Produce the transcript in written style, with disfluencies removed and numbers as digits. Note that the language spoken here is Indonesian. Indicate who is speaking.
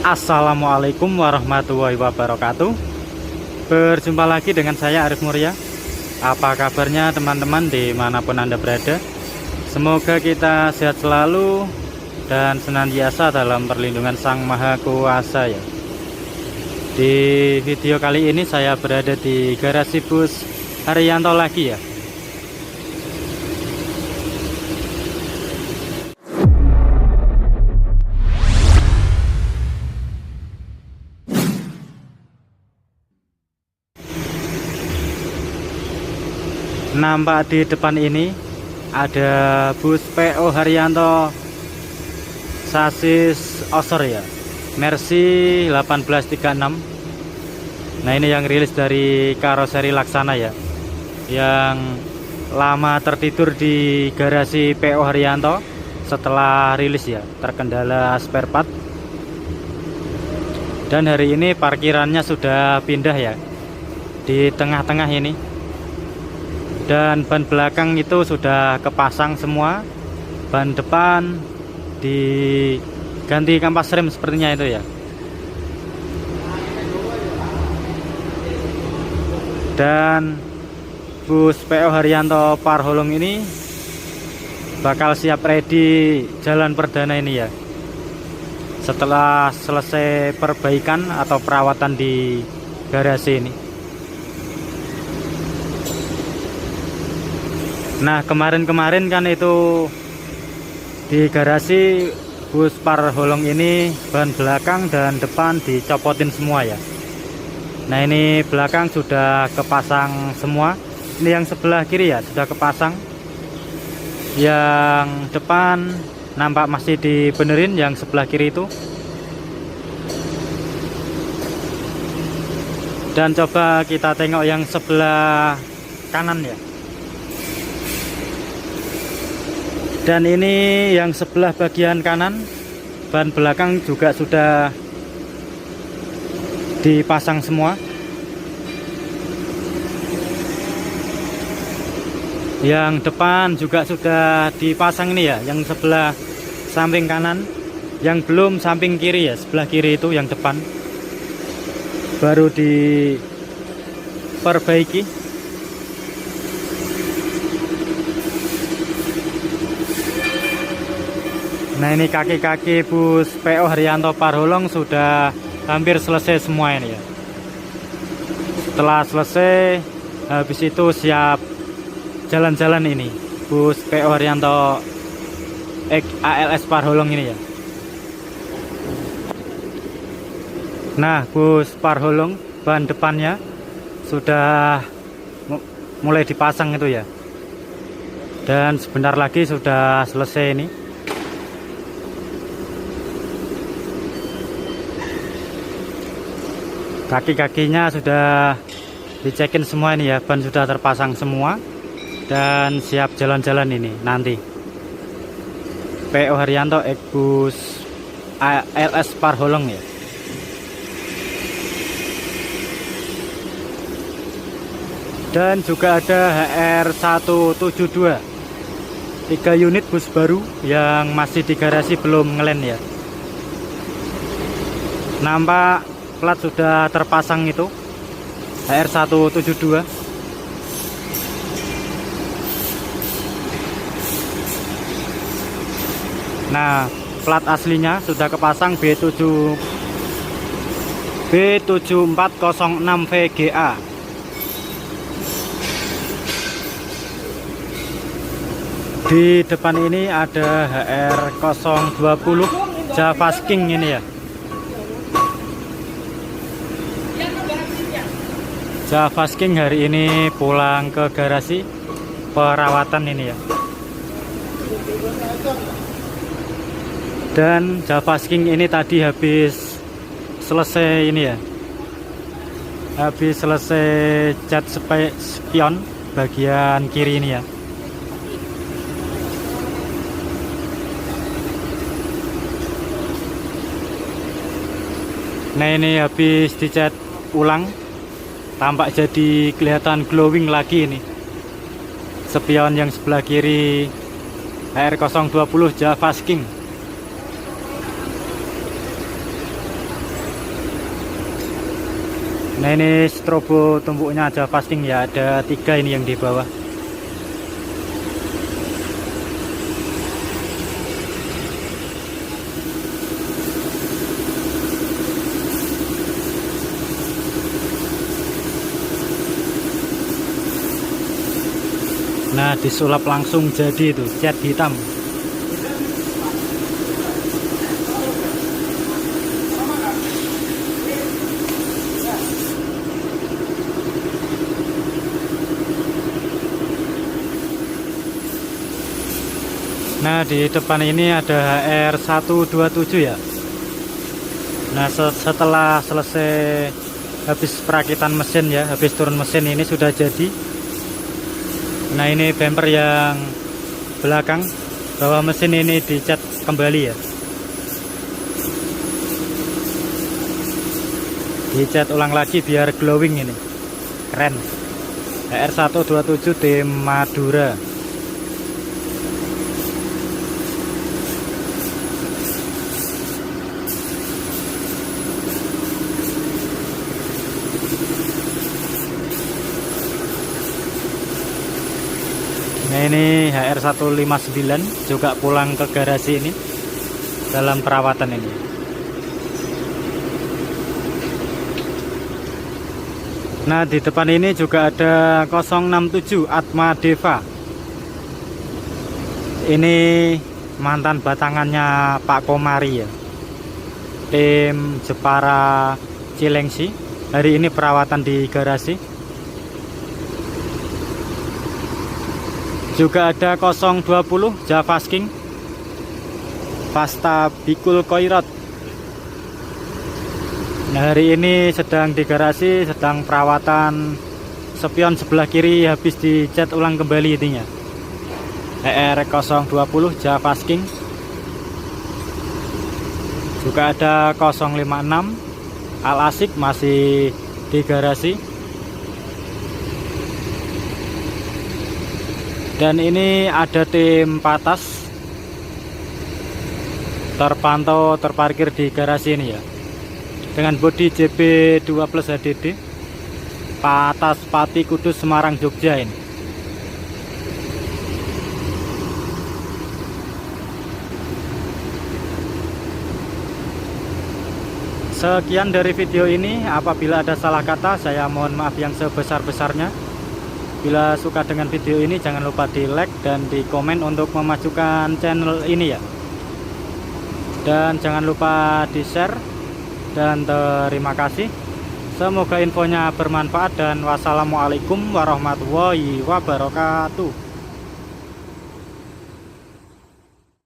Speaker 1: Assalamualaikum warahmatullahi wabarakatuh. Berjumpa lagi dengan saya Arif Muria. Apa kabarnya teman-teman dimanapun Anda berada? Semoga kita sehat selalu dan senantiasa dalam perlindungan Sang Maha Kuasa ya. Di video kali ini saya berada di garasi bus Haryanto lagi ya. Nampak di depan ini ada bus PO Haryanto sasis Osor ya, Mercy 1836. Nah, ini yang rilis dari karoseri Laksana ya, yang lama tertidur di garasi PO Haryanto setelah rilis ya, terkendala spare part. Dan hari ini parkirannya sudah pindah ya, di tengah-tengah ini. Dan ban belakang itu sudah kepasang semua, ban depan diganti kampas rem sepertinya itu ya. Dan bus PO Haryanto Parholong ini bakal siap ready jalan perdana ini ya, setelah selesai perbaikan atau perawatan di garasi ini. Nah, kemarin-kemarin kan itu di garasi bus Parholong ini ban belakang dan depan dicopotin semua ya. Nah, ini belakang sudah kepasang semua. Ini yang sebelah kiri ya sudah kepasang. Yang depan nampak masih dibenerin, yang sebelah kiri itu. Dan coba kita tengok yang sebelah kanan ya. Dan ini yang sebelah bagian kanan, ban belakang juga sudah dipasang semua. Yang depan juga sudah dipasang ini ya, yang sebelah samping kanan. Yang belum samping kiri ya, sebelah kiri itu yang depan baru diperbaiki. Nah, ini kaki-kaki bus PO Haryanto Parholong sudah hampir selesai semua ini ya. Setelah selesai, habis itu siap jalan-jalan ini bus PO Haryanto ALS Parholong ini ya. Nah, bus Parholong ban depannya sudah mulai dipasang itu ya. Dan sebentar lagi sudah selesai ini. Kaki-kakinya sudah dicekin semua ini ya, ban sudah terpasang semua dan siap jalan-jalan ini nanti. PO Haryanto bus ALS Parholong ya. Dan juga ada HR172, 3 unit bus baru yang masih di garasi belum ngelen ya. Nampak plat sudah terpasang itu, HR172. Nah, plat aslinya sudah kepasang B7406 VGA. Di depan ini ada HR020 Javasking ini ya. Javasking hari ini pulang ke garasi perawatan ini ya. Dan Javasking ini tadi habis selesai ini ya, habis selesai cat spion bagian kiri ini ya. Nah, ini habis dicat ulang, tampak jadi kelihatan glowing lagi ini. Spion yang sebelah kiri HR020 Javasking. Nah ini strobo tumbuknya aja fasting ya, ada 3 ini yang di bawah. Nah disulap langsung jadi itu cat hitam. Nah di depan ini ada HR127 ya. Nah setelah selesai habis perakitan mesin ya, habis turun mesin ini sudah jadi. Nah ini bumper yang belakang, bahwa mesin ini dicat kembali ya, dicat ulang lagi biar glowing ini, keren. HR127 tim Madura. Nah ini HR159 juga pulang ke garasi ini dalam perawatan ini. Nah di depan ini juga ada 067 Atma Deva. Ini mantan batangannya Pak Komari ya, tim Jepara Cilengsi. Hari ini perawatan di garasi. Juga ada 020 Java King Pasta Bikul Koirot. Nah hari ini sedang di garasi, sedang perawatan spion sebelah kiri, habis dicat ulang kembali intinya. HR020 Java King. Juga ada 056 Al Asik masih di garasi. Dan ini ada tim Patas terpantau terparkir di garasi ini ya, dengan bodi JB2 plus HDD, Patas Pati Kudus Semarang Jogja ini. Sekian dari video ini. Apabila ada salah kata, saya mohon maaf yang sebesar-besarnya. Bila suka dengan video ini, jangan lupa di like dan di komen untuk memajukan channel ini ya. Dan jangan lupa di share. Dan terima kasih. Semoga infonya bermanfaat dan wassalamualaikum warahmatullahi wabarakatuh.